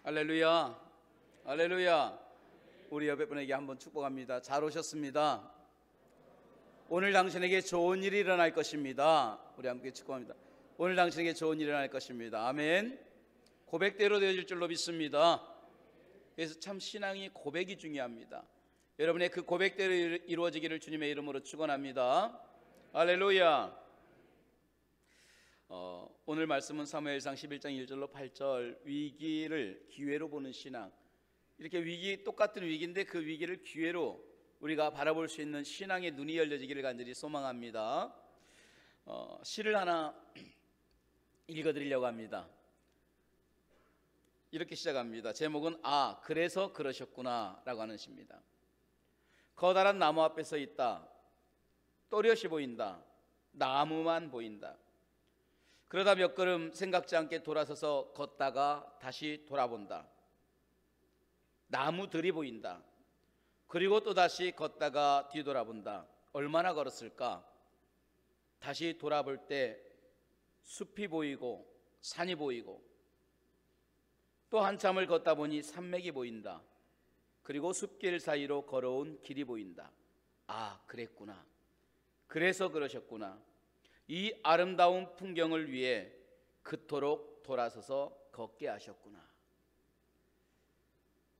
할렐루야, 할렐루야. 우리 옆에 분에게 한번 축복합니다. 잘 오셨습니다. 오늘 당신에게 좋은 일이 일어날 것입니다. 우리 함께 축복합니다. 오늘 당신에게 좋은 일이 일어날 것입니다. 아멘. 고백대로 되어질 줄로 믿습니다. 그래서 참 신앙이 고백이 중요합니다. 여러분의 그 고백대로 이루어지기를 주님의 이름으로 축원합니다. 할렐루야. 오늘 말씀은 사무엘상 11장 1절로 8절, 위기를 기회로 보는 신앙. 이렇게 똑같은 위기인데 그 위기를 기회로 우리가 바라볼 수 있는 신앙의 눈이 열려지기를 간절히 소망합니다. 시를 하나 읽어드리려고 합니다. 이렇게 시작합니다. 제목은 그래서 그러셨구나 라고 하는 시입니다. 커다란 나무 앞에 서 있다. 또렷이 보인다. 나무만 보인다. 그러다 몇 걸음 생각지 않게 돌아서서 걷다가 다시 돌아본다. 나무들이 보인다. 그리고 또다시 걷다가 뒤돌아본다. 얼마나 걸었을까? 다시 돌아볼 때 숲이 보이고 산이 보이고, 또 한참을 걷다 보니 산맥이 보인다. 그리고 숲길 사이로 걸어온 길이 보인다. 그랬구나. 그래서 그러셨구나. 이 아름다운 풍경을 위해 그토록 돌아서서 걷게 하셨구나.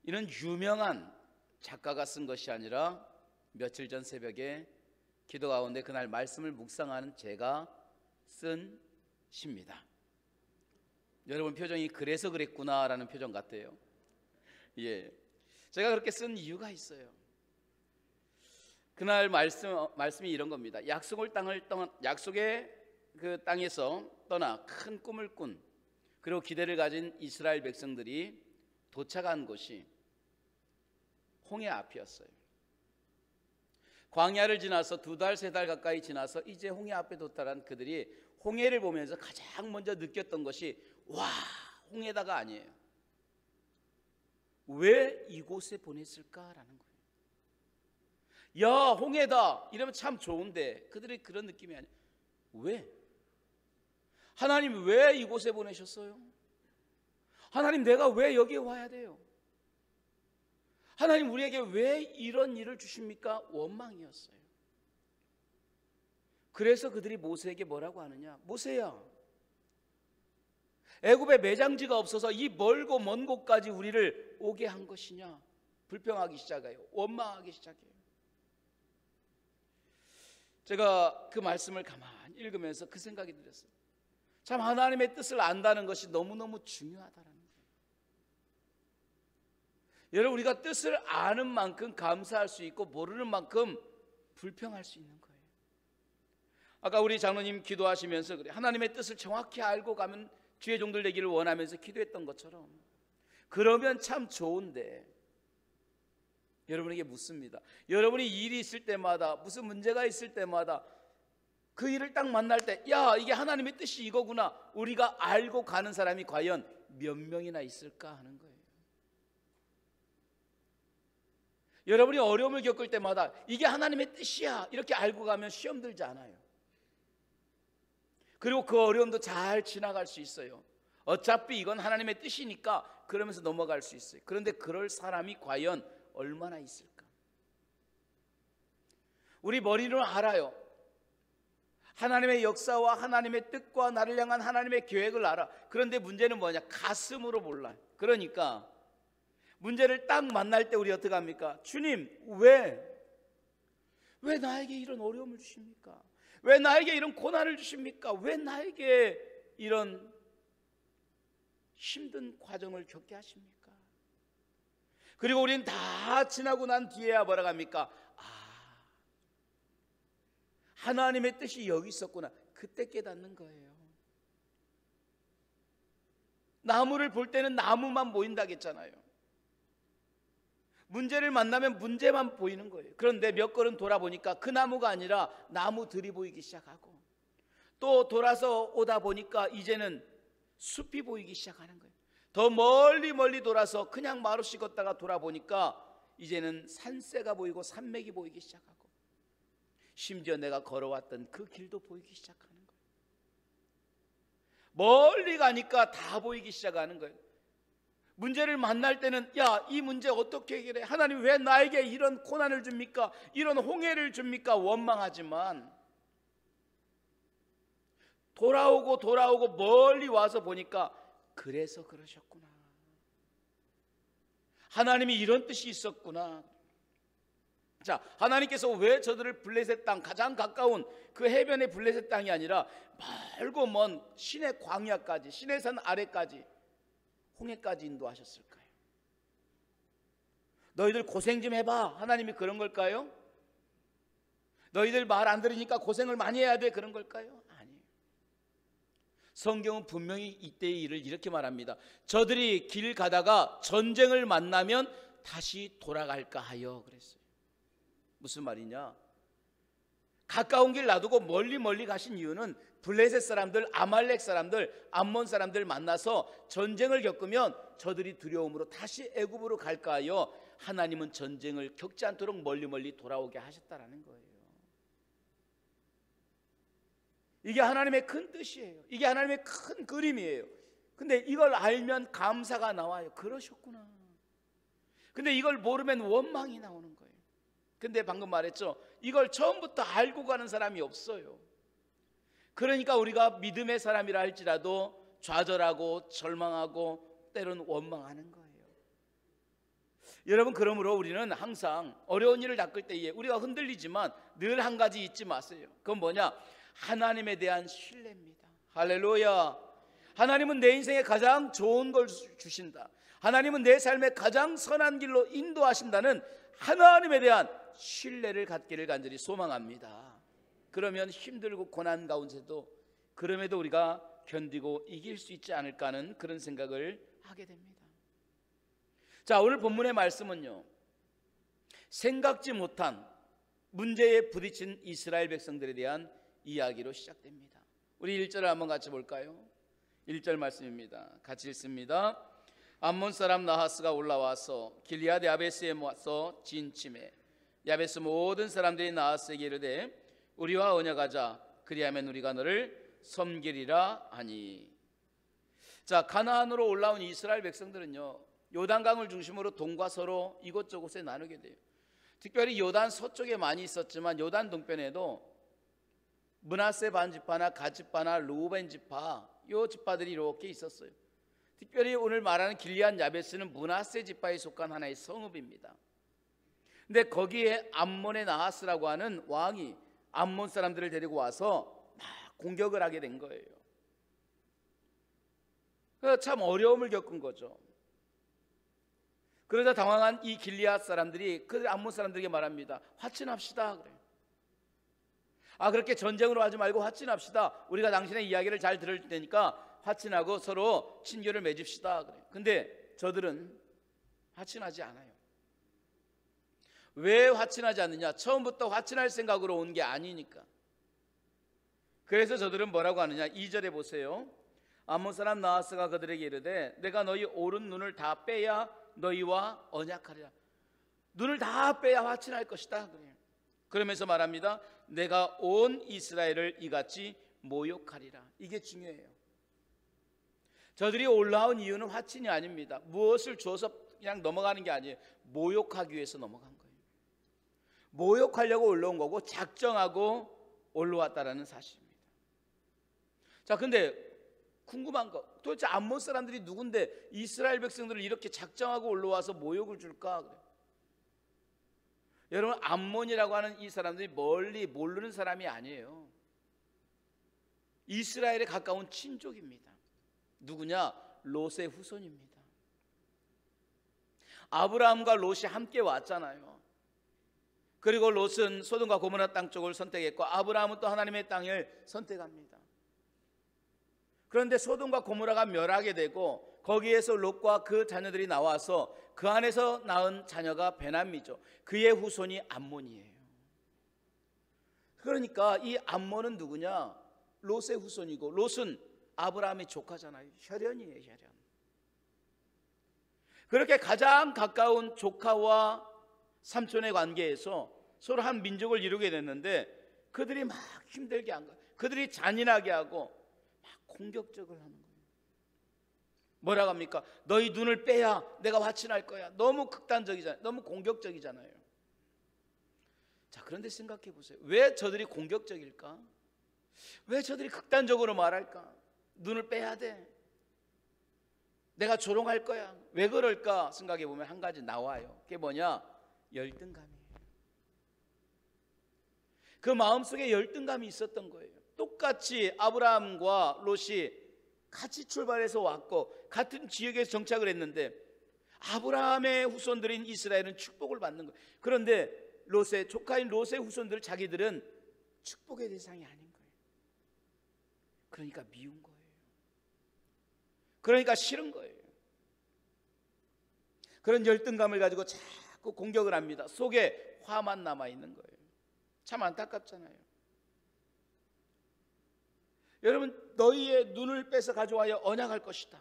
이는 유명한 작가가 쓴 것이 아니라 며칠 전 새벽에 기도 가운데 그날 말씀을 묵상하는 제가 쓴 시입니다. 여러분 표정이 그래서 그랬구나 라는 표정 같아요. 제가 그렇게 쓴 이유가 있어요. 그날 말씀이 이런 겁니다. 약속의 그 땅에서 떠나 큰 꿈을 꾼, 그리고 기대를 가진 이스라엘 백성들이 도착한 곳이 홍해 앞이었어요. 광야를 지나서 2달, 3달 가까이 지나서 이제 홍해 앞에 도달한 그들이 홍해를 보면서 가장 먼저 느꼈던 것이 홍해다가 아니에요. 왜 이곳에 보냈을까라는 거예요. 홍해다 이러면 참 좋은데 그들이 그런 느낌이 아니에요. 왜? 하나님 왜 이곳에 보내셨어요? 하나님 내가 왜 여기에 와야 돼요? 하나님 우리에게 왜 이런 일을 주십니까? 원망이었어요. 그래서 그들이 모세에게 뭐라고 하느냐? 모세야, 애굽에 매장지가 없어서 이 멀고 먼 곳까지 우리를 오게 한 것이냐? 불평하기 시작해요. 원망하기 시작해요. 제가 그 말씀을 가만히 읽으면서 그 생각이 들었어요. 참 하나님의 뜻을 안다는 것이 너무너무 중요하다는 거예요. 여러분, 우리가 뜻을 아는 만큼 감사할 수 있고 모르는 만큼 불평할 수 있는 거예요. 아까 우리 장로님 기도하시면서 그래, 하나님의 뜻을 정확히 알고 가면 주의 종들 되기를 원하면서 기도했던 것처럼, 그러면 참 좋은데, 여러분에게 묻습니다. 여러분이 일이 있을 때마다, 무슨 문제가 있을 때마다 그 일을 딱 만날 때 이게 하나님의 뜻이 이거구나, 우리가 알고 가는 사람이 과연 몇 명이나 있을까 하는 거예요. 여러분이 어려움을 겪을 때마다 이게 하나님의 뜻이야 이렇게 알고 가면 시험 들지 않아요. 그리고 그 어려움도 잘 지나갈 수 있어요. 어차피 이건 하나님의 뜻이니까 그러면서 넘어갈 수 있어요. 그런데 그럴 사람이 과연 얼마나 있을까? 우리 머리로 알아요. 하나님의 역사와 하나님의 뜻과 나를 향한 하나님의 계획을 알아. 그런데 문제는 뭐냐? 가슴으로 몰라요. 그러니까 문제를 딱 만날 때 우리 어떻게 합니까? 주님, 왜 나에게 이런 어려움을 주십니까? 왜 나에게 이런 고난을 주십니까? 왜 나에게 이런 힘든 과정을 겪게 하십니까? 그리고 우리는 다 지나고 난 뒤에야 뭐라고 합니까? 하나님의 뜻이 여기 있었구나. 그때 깨닫는 거예요. 나무를 볼 때는 나무만 보인다겠잖아요. 문제를 만나면 문제만 보이는 거예요. 그런데 몇 걸음 돌아보니까 그 나무가 아니라 나무들이 보이기 시작하고, 또 돌아서 오다 보니까 이제는 숲이 보이기 시작하는 거예요. 더 멀리 돌아서 그냥 말없이 걷다가 돌아보니까 이제는 산새가 보이고 산맥이 보이기 시작하고, 심지어 내가 걸어왔던 그 길도 보이기 시작하는 거예요. 멀리 가니까 다 보이기 시작하는 거예요. 문제를 만날 때는 야, 이 문제 어떻게 해결해? 하나님 왜 나에게 이런 고난을 줍니까? 이런 홍해를 줍니까? 원망하지만 돌아오고 멀리 와서 보니까 그래서 그러셨구나. 하나님이 이런 뜻이 있었구나. 자, 하나님께서 왜 저들을 블레셋 땅, 가장 가까운 그 해변의 블레셋 땅이 아니라 멀고 먼 시내 광야까지, 시내산 아래까지, 홍해까지 인도하셨을까요? 너희들 고생 좀 해봐, 하나님이 그런 걸까요? 너희들 말 안 들으니까 고생을 많이 해야 돼, 그런 걸까요? 아니에요. 성경은 분명히 이때의 일을 이렇게 말합니다. 저들이 길 가다가 전쟁을 만나면 다시 돌아갈까 하여 그랬어요. 무슨 말이냐? 가까운 길 놔두고 멀리 가신 이유는 블레셋 사람들, 아말렉 사람들, 암몬 사람들 만나서 전쟁을 겪으면 저들이 두려움으로 다시 애굽으로 갈까 하여 하나님은 전쟁을 겪지 않도록 멀리 돌아오게 하셨다라는 거예요. 이게 하나님의 큰 뜻이에요. 이게 하나님의 큰 그림이에요. 근데 이걸 알면 감사가 나와요. 그러셨구나. 근데 이걸 모르면 원망이 나오는 거예요. 근데 방금 말했죠, 이걸 처음부터 알고 가는 사람이 없어요. 그러니까 우리가 믿음의 사람이라 할지라도 좌절하고 절망하고 때로는 원망하는 거예요. 여러분, 그러므로 우리는 항상 어려운 일을 겪을 때에 우리가 흔들리지만 늘 한 가지 잊지 마세요. 그건 뭐냐? 하나님에 대한 신뢰입니다. 할렐루야. 하나님은 내 인생에 가장 좋은 걸 주신다. 하나님은 내 삶에 가장 선한 길로 인도하신다는 하나님에 대한 신뢰를 갖기를 간절히 소망합니다. 그러면 힘들고 고난 가운데도 그럼에도 우리가 견디고 이길 수 있지 않을까 하는 그런 생각을 하게 됩니다. 자, 오늘 본문의 말씀은요, 생각지 못한 문제에 부딪힌 이스라엘 백성들에 대한 이야기로 시작됩니다. 우리 1절을 한번 같이 볼까요? 1절 말씀입니다. 같이 읽습니다. 암몬 사람 나하스가 올라와서 길리앗 야베스에 모아서 진침해 야베스 모든 사람들이 나하스에게 이르되 우리와 언약하자, 그리하면 우리가 너를 섬기리라 하니. 자, 가나안으로 올라온 이스라엘 백성들은요, 요단강을 중심으로 동과 서로 이곳저곳에 나누게 돼요. 특별히 요단 서쪽에 많이 있었지만 요단 동편에도 므낫세 반지파나 갓지파나 루벤 지파, 요 지파들이 이렇게 있었어요. 특별히 오늘 말하는 길리앗 야베스는 므낫세 지파에 속한 하나의 성읍입니다. 근데 거기에 암몬의 나하스라고 하는 왕이 암몬 사람들을 데리고 와서 막 공격을 하게 된 거예요. 그래서 참 어려움을 겪은 거죠. 그러자 당황한 이 길리앗 사람들이 그 암몬 사람들에게 말합니다. 화친합시다 그래요. 그렇게 전쟁으로 하지 말고 화친합시다. 우리가 당신의 이야기를 잘 들을 테니까 화친하고 서로 친교를 맺읍시다 그래요. 근데 저들은 화친하지 않아요. 왜 화친하지 않느냐? 처음부터 화친할 생각으로 온 게 아니니까. 그래서 저들은 뭐라고 하느냐? 2절에 보세요. 암몬 사람 나하스가 그들에게 이르되 내가 너희 오른 눈을 다 빼야 너희와 언약하리라. 눈을 다 빼야 화친할 것이다 그래요. 그러면서 말합니다. 내가 온 이스라엘을 이같이 모욕하리라. 이게 중요해요. 저들이 올라온 이유는 화친이 아닙니다. 무엇을 줘서 그냥 넘어가는 게 아니에요. 모욕하기 위해서 넘어간 거예요. 모욕하려고 올라온 거고 작정하고 올라왔다라는 사실입니다. 자, 근데 궁금한 거, 도대체 암몬 사람들이 누군데 이스라엘 백성들을 이렇게 작정하고 올라와서 모욕을 줄까? 그래요. 여러분, 암몬이라고 하는 이 사람들이 멀리 모르는 사람이 아니에요. 이스라엘에 가까운 친족입니다. 누구냐? 롯의 후손입니다. 아브라함과 롯이 함께 왔잖아요. 그리고 롯은 소돔과 고모라 땅 쪽을 선택했고 아브라함은 또 하나님의 땅을 선택합니다. 그런데 소돔과 고모라가 멸하게 되고 거기에서 롯과 그 자녀들이 나와서 그 안에서 낳은 자녀가 베남이죠. 그의 후손이 암몬이에요. 그러니까 이 암몬은 누구냐? 롯의 후손이고 롯은 아브라함의 조카잖아요. 혈연이에요, 혈연. 그렇게 가장 가까운 조카와 삼촌의 관계에서 서로 한 민족을 이루게 됐는데 그들이 막 힘들게 한 거예요. 그들이 잔인하게 하고 막 공격적으로 하는 거예요. 뭐라고 합니까? 너희 눈을 빼야 내가 화친할 거야. 너무 극단적이잖아요. 너무 공격적이잖아요. 자, 그런데 생각해 보세요. 왜 저들이 공격적일까? 왜 저들이 극단적으로 말할까? 눈을 빼야 돼. 내가 조롱할 거야. 왜 그럴까? 생각해 보면 한 가지 나와요. 그게 뭐냐? 열등감이에요. 그 마음속에 열등감이 있었던 거예요. 똑같이 아브라함과 롯이 같이 출발해서 왔고 같은 지역에서 정착을 했는데 아브라함의 후손들인 이스라엘은 축복을 받는 거예요. 그런데 롯의 조카인 롯의 후손들 자기들은 축복의 대상이 아닌 거예요. 그러니까 미운 거예요. 그러니까 싫은 거예요. 그런 열등감을 가지고 자꾸 공격을 합니다. 속에 화만 남아있는 거예요. 참 안타깝잖아요. 여러분, 너희의 눈을 빼서 가져와야 언약할 것이다.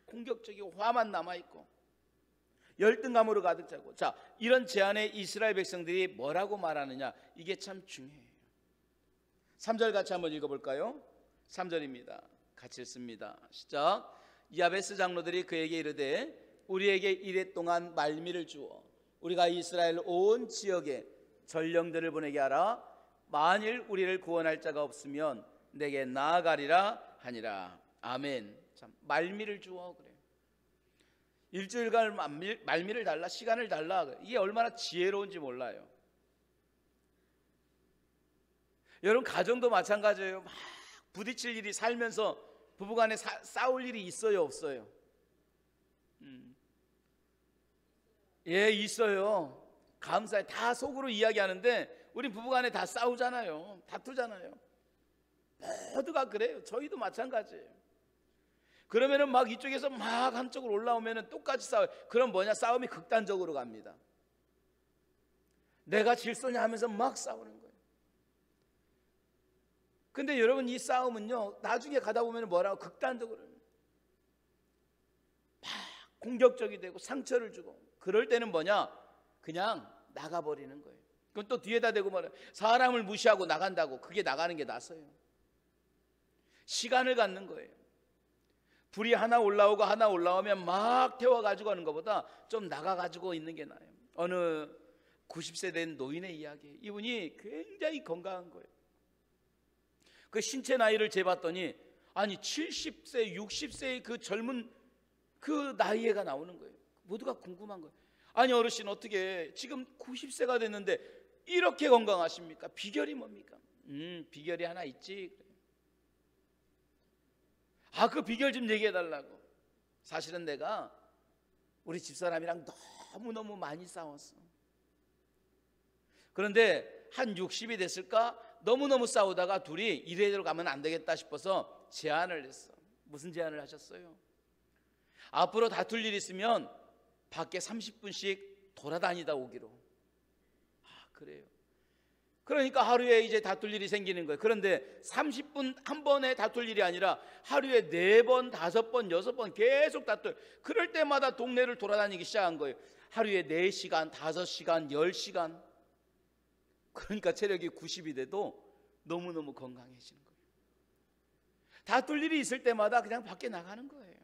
공격적이고 화만 남아있고 열등감으로 가득 차고. 자, 이런 제안에 이스라엘 백성들이 뭐라고 말하느냐, 이게 참 중요해요. 3절 같이 한번 읽어볼까요? 3절입니다. 같이 읽습니다. 시작. 야베스 장로들이 그에게 이르되 우리에게 이레 동안 말미를 주어 우리가 이스라엘 온 지역에 전령들을 보내게 하라. 만일 우리를 구원할 자가 없으면 내게 나아가리라 하니라. 아멘. 참, 말미를 주어 그래요. 일주일간 말미를 달라, 시간을 달라. 이게 얼마나 지혜로운지 몰라요. 여러분, 가정도 마찬가지예요. 막 부딪힐 일이, 살면서 부부간에 싸울 일이 있어요, 없어요? 예, 있어요. 감사해. 다 속으로 이야기하는데 우리 부부간에 다 싸우잖아요. 다투잖아요. 모두가 그래요. 저희도 마찬가지예요. 그러면은 막 이쪽에서 막 한쪽으로 올라오면은 똑같이 싸워요. 그럼 뭐냐? 싸움이 극단적으로 갑니다. 내가 질서냐 하면서 막 싸우는 거예요. 근데 여러분, 이 싸움은요, 나중에 가다 보면 뭐라고? 극단적으로 막 공격적이 되고 상처를 주고. 그럴 때는 뭐냐? 그냥 나가버리는 거예요. 그럼 또 뒤에다 대고 말해요. 사람을 무시하고 나간다고. 그게 나가는 게 낫어요. 시간을 갖는 거예요. 불이 하나 올라오고 하나 올라오면 막 태워가지고 하는 것보다 좀 나가가지고 있는 게 나아요. 어느 90세 된 노인의 이야기. 이분이 굉장히 건강한 거예요. 그 신체 나이를 재봤더니 아니 70세 60세의 그 젊은 그 나이에가 나오는 거예요. 모두가 궁금한 거예요. 아니 어르신, 어떻게 지금 90세가 됐는데 이렇게 건강하십니까? 비결이 뭡니까? 비결이 하나 있지. 아, 그 비결 좀 얘기해 달라고. 사실은 내가 우리 집사람이랑 너무너무 많이 싸웠어. 그런데 한 60이 됐을까? 너무너무 싸우다가 둘이 이래저래 가면 안 되겠다 싶어서 제안을 했어. 무슨 제안을 하셨어요? 앞으로 다툴 일 있으면 밖에 30분씩 돌아다니다 오기로. 아, 그래요. 그러니까 하루에 이제 다툴 일이 생기는 거예요. 그런데 30분 한 번에 다툴 일이 아니라 하루에 4번, 5번, 6번 계속 다툴. 그럴 때마다 동네를 돌아다니기 시작한 거예요. 하루에 4시간, 5시간, 10시간. 그러니까 체력이 90이 돼도 너무너무 건강해지는 거예요. 다툴 일이 있을 때마다 그냥 밖에 나가는 거예요.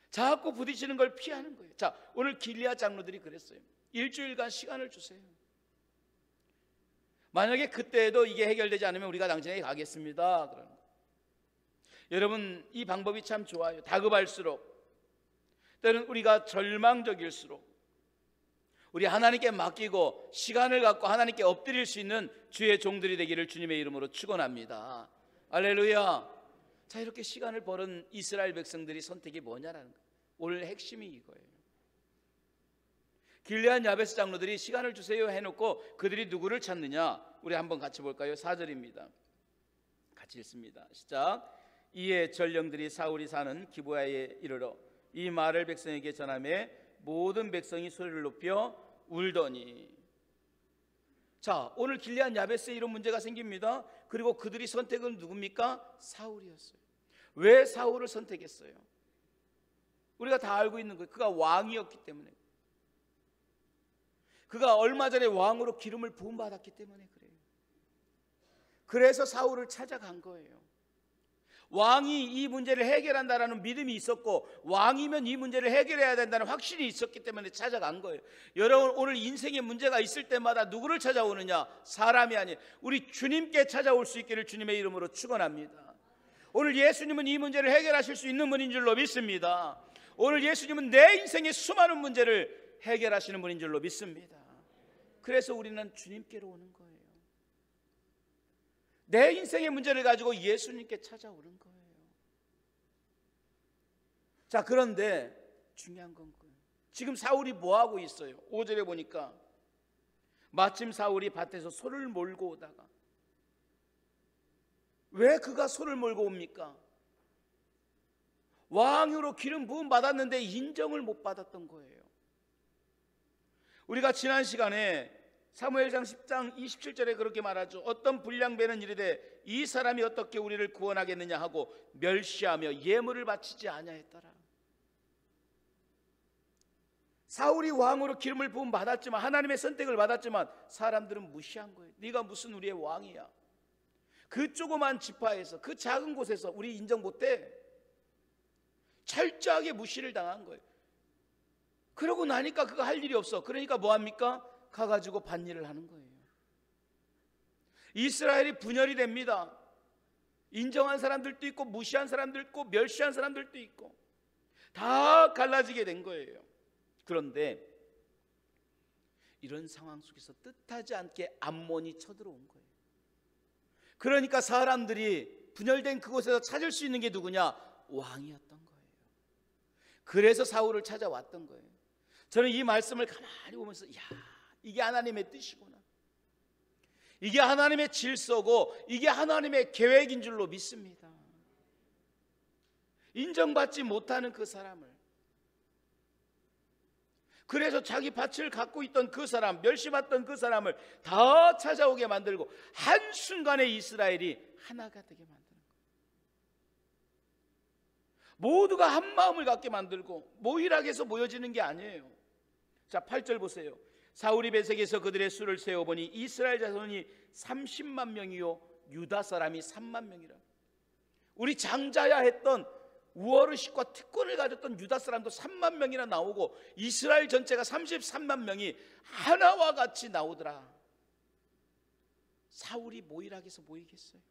자꾸 부딪히는 걸 피하는 거예요. 자, 오늘 길리앗 장로들이 그랬어요. 일주일간 시간을 주세요. 만약에 그때에도 이게 해결되지 않으면 우리가 당신에게 가겠습니다. 그러는 거예요. 여러분, 이 방법이 참 좋아요. 다급할수록, 때는 우리가 절망적일수록 우리 하나님께 맡기고 시간을 갖고 하나님께 엎드릴 수 있는 주의 종들이 되기를 주님의 이름으로 축원합니다. 할렐루야. 자, 이렇게 시간을 버는 이스라엘 백성들이 선택이 뭐냐라는 거예요. 오늘 핵심이 이거예요. 길레앗 야베스 장로들이 시간을 주세요 해놓고 그들이 누구를 찾느냐? 우리 한번 같이 볼까요? 4절입니다. 같이 읽습니다. 시작. 이에 전령들이 사울이 사는 기브야에 이르러 이 말을 백성에게 전하매 모든 백성이 소리를 높여 울더니. 자, 오늘 길레앗 야베스에 이런 문제가 생깁니다. 그리고 그들이 선택은 누굽니까? 사울이었어요. 왜 사울을 선택했어요? 우리가 다 알고 있는 거예요. 그가 왕이었기 때문에. 그가 얼마 전에 왕으로 기름을 부음받았기 때문에 그래요. 그래서 사울을 찾아간 거예요. 왕이 이 문제를 해결한다라는 믿음이 있었고 왕이면 이 문제를 해결해야 된다는 확신이 있었기 때문에 찾아간 거예요. 여러분, 오늘 인생에 문제가 있을 때마다 누구를 찾아오느냐? 사람이 아니에요. 우리 주님께 찾아올 수 있기를 주님의 이름으로 축원합니다. 오늘 예수님은 이 문제를 해결하실 수 있는 분인 줄로 믿습니다. 오늘 예수님은 내 인생의 수많은 문제를 해결하시는 분인 줄로 믿습니다. 그래서 우리는 주님께로 오는 거예요. 내 인생의 문제를 가지고 예수님께 찾아오는 거예요. 자, 그런데 중요한 건 지금 사울이 뭐 하고 있어요? 5절에 보니까 마침 사울이 밭에서 소를 몰고 오다가, 왜 그가 소를 몰고 옵니까? 왕으로 기름 부음 받았는데 인정을 못 받았던 거예요. 우리가 지난 시간에 사무엘상 10장 27절에 그렇게 말하죠. 어떤 불량배는 이르되 이 사람이 어떻게 우리를 구원하겠느냐 하고 멸시하며 예물을 바치지 아니하였더라. 사울이 왕으로 기름을 부음 받았지만, 하나님의 선택을 받았지만 사람들은 무시한 거예요. 네가 무슨 우리의 왕이야? 그 조그만 지파에서, 그 작은 곳에서 우리 인정 못해? 철저하게 무시를 당한 거예요. 그러고 나니까 그거 할 일이 없어. 그러니까 뭐합니까? 가가지고 밭일을 하는 거예요. 이스라엘이 분열이 됩니다. 인정한 사람들도 있고 무시한 사람들도 있고 멸시한 사람들도 있고 다 갈라지게 된 거예요. 그런데 이런 상황 속에서 뜻하지 않게 암몬이 쳐들어온 거예요. 그러니까 사람들이 분열된 그곳에서 찾을 수 있는 게 누구냐? 왕이었던 거예요. 그래서 사울을 찾아왔던 거예요. 저는 이 말씀을 가만히 보면서, 야, 이게 하나님의 뜻이구나. 이게 하나님의 질서고 이게 하나님의 계획인 줄로 믿습니다. 인정받지 못하는 그 사람을, 그래서 자기 밭을 갖고 있던 그 사람, 멸시받던 그 사람을 다 찾아오게 만들고 한순간에 이스라엘이 하나가 되게 만드는 거예요. 모두가 한 마음을 갖게 만들고 모이락해서 모여지는 게 아니에요. 자, 8절 보세요. 사울이 베색에서 그들의 수를 세어보니 이스라엘 자손이 30만 명이요 유다 사람이 3만 명이라. 우리 장자야 했던 우어르식과 특권을 가졌던 유다 사람도 3만 명이나 나오고 이스라엘 전체가 33만 명이 하나와 같이 나오더라. 사울이 모이락해서 모이겠어요?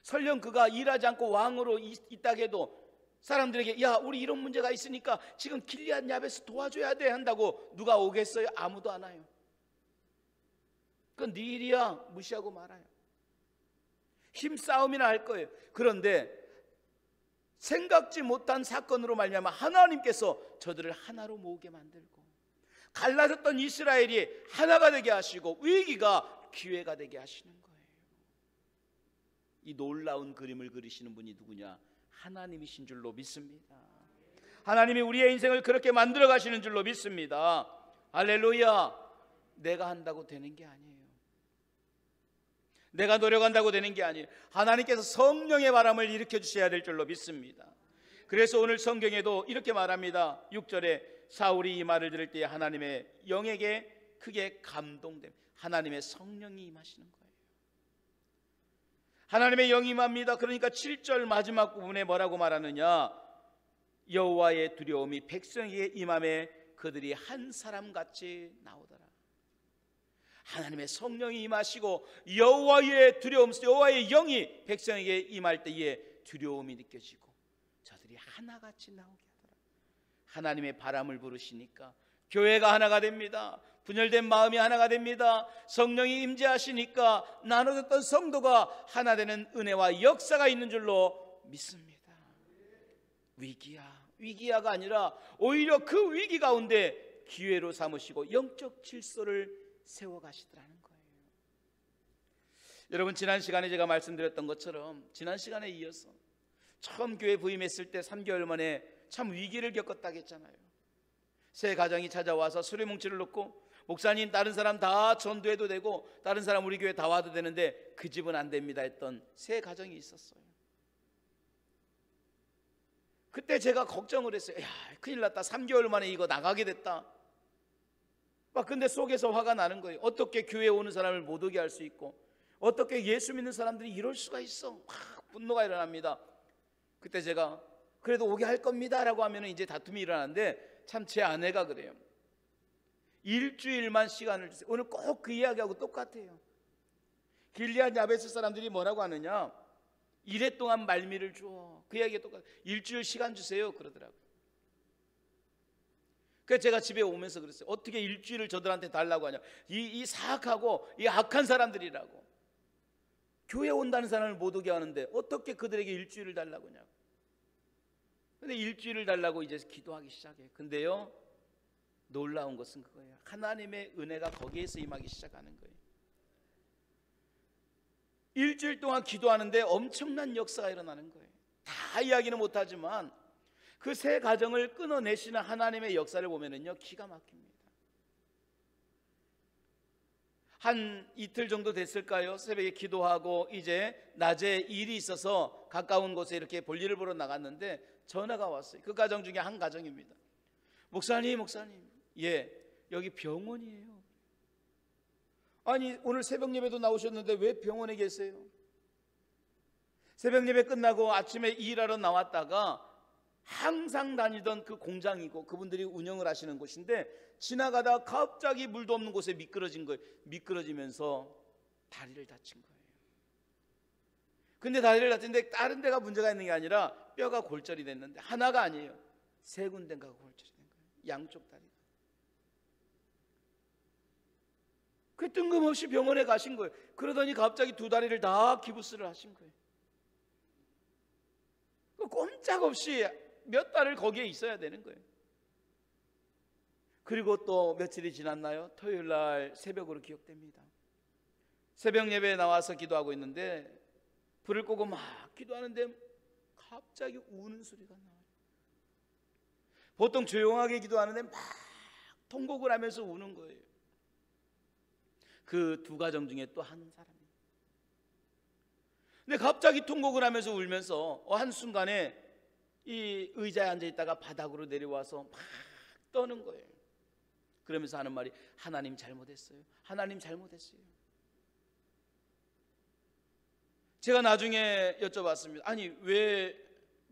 설령 그가 일하지 않고 왕으로 있다고 해도 사람들에게, 야, 우리 이런 문제가 있으니까 지금 길리앗 야베스 도와줘야 돼 한다고 누가 오겠어요? 아무도 안 와요. 그건 네 일이야. 무시하고 말아요. 힘싸움이나 할 거예요. 그런데 생각지 못한 사건으로 말미암아 하나님께서 저들을 하나로 모으게 만들고 갈라졌던 이스라엘이 하나가 되게 하시고 위기가 기회가 되게 하시는 거예요. 이 놀라운 그림을 그리시는 분이 누구냐? 하나님이신 줄로 믿습니다. 하나님이 우리의 인생을 그렇게 만들어 가시는 줄로 믿습니다. 할렐루야. 내가 한다고 되는 게 아니에요. 내가 노력한다고 되는 게 아니에요. 하나님께서 성령의 바람을 일으켜 주셔야 될 줄로 믿습니다. 그래서 오늘 성경에도 이렇게 말합니다. 6절에 사울이 이 말을 들을 때에 하나님의 영에게 크게 감동됨. 하나님의 성령이 임하시는 거예요. 하나님의 영이 임합니다. 그러니까 7절 마지막 부분에 뭐라고 말하느냐? 여호와의 두려움이 백성에게 임함에 그들이 한 사람같이 나오더라. 하나님의 성령이 임하시고 여호와의 두려움, 여호와의 영이 백성에게 임할 때에 두려움이 느껴지고 저들이 하나같이 나오게 하더라. 하나님의 바람을 부르시니까 교회가 하나가 됩니다. 분열된 마음이 하나가 됩니다. 성령이 임재하시니까 나눠졌던 성도가 하나 되는 은혜와 역사가 있는 줄로 믿습니다. 위기야가 아니라 오히려 그 위기 가운데 기회로 삼으시고 영적 질서를 세워가시더라는 거예요. 여러분, 지난 시간에 제가 말씀드렸던 것처럼 지난 시간에 이어서 처음 교회 부임했을 때 3개월 만에 참 위기를 겪었다고 했잖아요. 새 가정이 찾아와서 수레뭉치를 놓고, 목사님 다른 사람 다 전도해도 되고 다른 사람 우리 교회 다 와도 되는데 그 집은 안 됩니다 했던 새 가정이 있었어요. 그때 제가 걱정을 했어요. 야, 큰일 났다. 3개월 만에 이거 나가게 됐다. 근데 속에서 화가 나는 거예요. 어떻게 교회에 오는 사람을 못 오게 할 수 있고 어떻게 예수 믿는 사람들이 이럴 수가 있어. 막 분노가 일어납니다. 그때 제가 그래도 오게 할 겁니다 라고 하면 이제 다툼이 일어나는데, 참 제 아내가 그래요. 일주일만 시간을 주세요. 오늘 꼭 그 이야기하고 똑같아요. 길리앗 야베스 사람들이 뭐라고 하느냐, 이래 동안 말미를 주어. 그 이야기가 똑같아요. 일주일 시간 주세요 그러더라고요. 그래서 제가 집에 오면서 그랬어요. 어떻게 일주일을 저들한테 달라고 하냐, 이 사악하고 이 악한 사람들이라고. 교회 온다는 사람을 못 오게 하는데 어떻게 그들에게 일주일을 달라고 하냐고. 근데 일주일을 달라고 이제 기도하기 시작해요. 근데요, 놀라운 것은 그거예요. 하나님의 은혜가 거기에서 임하기 시작하는 거예요. 일주일 동안 기도하는데 엄청난 역사가 일어나는 거예요. 다 이야기는 못하지만 그 세 가정을 끊어내시는 하나님의 역사를 보면은요, 기가 막힙니다. 한 이틀 정도 됐을까요? 새벽에 기도하고 이제 낮에 일이 있어서 가까운 곳에 이렇게 볼일을 보러 나갔는데 전화가 왔어요. 그 가정 중에 한 가정입니다. 목사님, 예, 여기 병원이에요. 아니, 오늘 새벽 예배도 나오셨는데 왜 병원에 계세요? 새벽 예배 끝나고 아침에 일하러 나왔다가 항상 다니던 그 공장이고 그분들이 운영을 하시는 곳인데, 지나가다가 갑자기 물도 없는 곳에 미끄러진 거예요. 미끄러지면서 다리를 다친 거예요. 근데 다리를 다친데 다른 데가 문제가 있는 게 아니라 뼈가 골절이 됐는데, 하나가 아니에요, 세 군데가 골절이 된 거예요. 양쪽 다리가. 그 뜬금없이 병원에 가신 거예요. 그러더니 갑자기 두 다리를 다 기부스를 하신 거예요. 꼼짝없이 몇 달을 거기에 있어야 되는 거예요. 그리고 또 며칠이 지났나요? 토요일 날 새벽으로 기억됩니다. 새벽 예배에 나와서 기도하고 있는데 불을 끄고 막 기도하는데 갑자기 우는 소리가 나와요. 보통 조용하게 기도하는데 막 통곡을 하면서 우는 거예요. 그 두 가정 중에 또 한 사람이. 근데 갑자기 통곡을 하면서 울면서 한순간에 이 의자에 앉아있다가 바닥으로 내려와서 막 떠는 거예요. 그러면서 하는 말이, 하나님 잘못했어요. 하나님 잘못했어요. 제가 나중에 여쭤봤습니다. 아니, 왜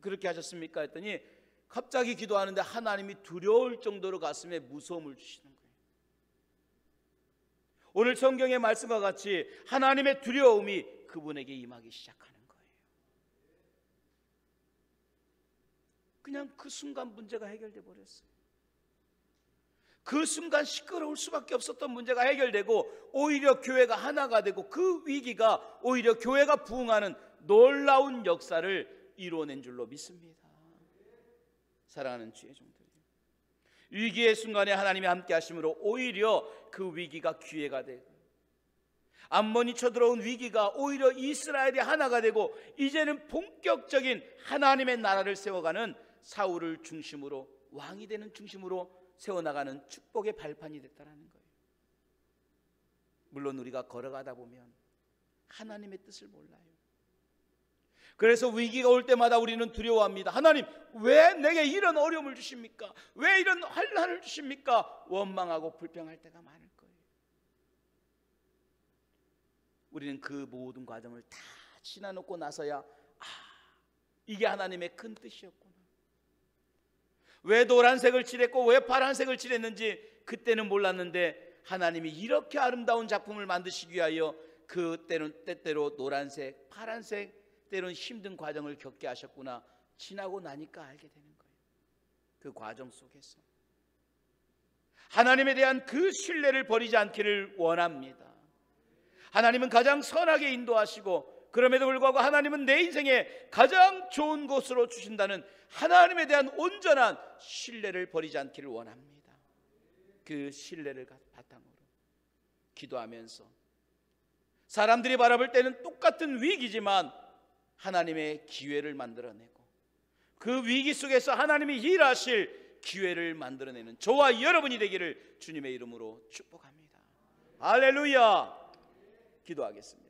그렇게 하셨습니까? 했더니 갑자기 기도하는데 하나님이 두려울 정도로 가슴에 무서움을 주시는 거예요. 오늘 성경의 말씀과 같이 하나님의 두려움이 그분에게 임하기 시작하는 거예요. 그냥 그 순간 문제가 해결돼 버렸어요. 그 순간 시끄러울 수밖에 없었던 문제가 해결되고 오히려 교회가 하나가 되고 그 위기가 오히려 교회가 부흥하는 놀라운 역사를 이루어낸 줄로 믿습니다. 사랑하는 주의 종들이요, 위기의 순간에 하나님이 함께 하심으로 오히려 그 위기가 기회가 되고, 암몬이 쳐들어온 위기가 오히려 이스라엘이 하나가 되고 이제는 본격적인 하나님의 나라를 세워가는 사울을 중심으로, 왕이 되는 중심으로 세워나가는 축복의 발판이 됐다는 거예요. 물론 우리가 걸어가다 보면 하나님의 뜻을 몰라요. 그래서 위기가 올 때마다 우리는 두려워합니다. 하나님, 왜 내게 이런 어려움을 주십니까? 왜 이런 환난을 주십니까? 원망하고 불평할 때가 많을 거예요. 우리는 그 모든 과정을 다 지나놓고 나서야 이게 하나님의 큰 뜻이었구나. 왜 노란색을 칠했고 왜 파란색을 칠했는지 그때는 몰랐는데 하나님이 이렇게 아름다운 작품을 만드시기 위하여 그 때때로 노란색, 파란색, 때로는 힘든 과정을 겪게 하셨구나. 지나고 나니까 알게 되는 거예요. 그 과정 속에서 하나님에 대한 그 신뢰를 버리지 않기를 원합니다. 하나님은 가장 선하게 인도하시고 그럼에도 불구하고 하나님은 내 인생에 가장 좋은 곳으로 주신다는 하나님에 대한 온전한 신뢰를 버리지 않기를 원합니다. 그 신뢰를 바탕으로 기도하면서 사람들이 바라볼 때는 똑같은 위기지만 하나님의 기회를 만들어내고 그 위기 속에서 하나님이 일하실 기회를 만들어내는 저와 여러분이 되기를 주님의 이름으로 축복합니다. 할렐루야. 기도하겠습니다.